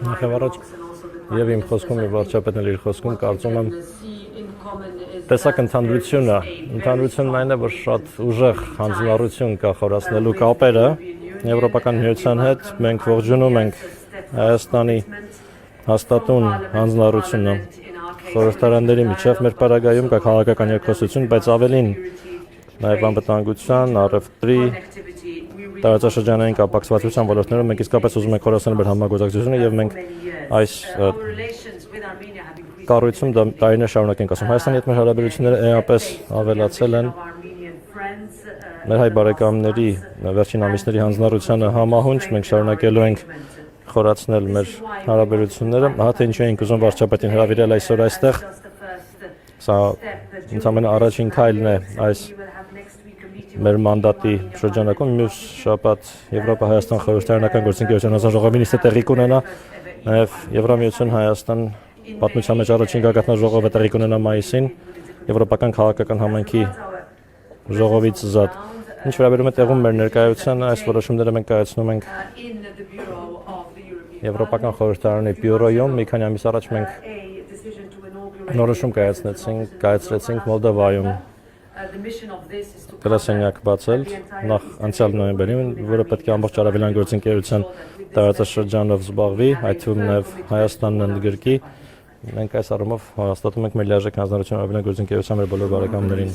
Նախավարաճ եւ իմ խոսքում եւ վարչապետն իր խոսքում կարծում եմ տեսակ ընդհանրությունն այն է, որ շատ ուժեղ հանձնառություն կա խորացնելու կապերը Եվրոպական միության հետ, մենք ողջունում ենք Հայաստանի հաստատուն հանձնառությունը խորհրդարանների միջև մեր պարագայում կա քաղաքական երկխոսություն, բայց ավելին նաեւ անվտանգության, առևտրի, տարածաշրջանային կապակցվածության ոլորտներում մենք իսկապես ուզում ենք խորացնել մեր համագործակցությունը եւ մենք այս կառույցում տարիներ շարունակ ենք ասում Հայաստանի հետ մեր հարաբերությունները էապես ավելացել են մեր հայ բարեկամների վերջին ամիսների հանձնառությանը համահունչ մենք շարունակելու ենք խորացնել մեր հարաբերությունները հա թե ինչու ենք ուզում վարչապետին հրավիրել այսօր այստեղ սա ընդամենը առաջին քայլն է այս մեր մանդատի շրջանակում մյուս շաբաթ Եվրոպա-Հայաստան խորհրդարանական գործընկերության հանձնաժողովի նիստը տեղի կունենա նաև Եվրամիություն Հայաստան պատմության մեջ առաջին գագաթնաժողովը տեղի կունենա մայիսին Եվրոպական քաղաքական համայնքի ժողովից զատ ինչ վերաբերում է տեղում մեր ներկայությանը այս որոշումները մենք կայացնում ենք Եվրոպական խորհրդարանի բյուրոյում մի քանի ամիս առաջ մենք նորոշում կայացրեցինք Մոլդովայում գրասենյակ բացել նախ անցյալ նոյեմբերին, որը պետք է ամբողջ արևելյան գործընկերության տարածաշրջանով զբաղվի, այդ թվում նաև Հայաստանն ընդգրկի։ Մենք այս առումով հաստատում ենք մեր լիարժեք հանձնառությունը արևելյան գործընկերության մեր բոլոր բարեկամներին։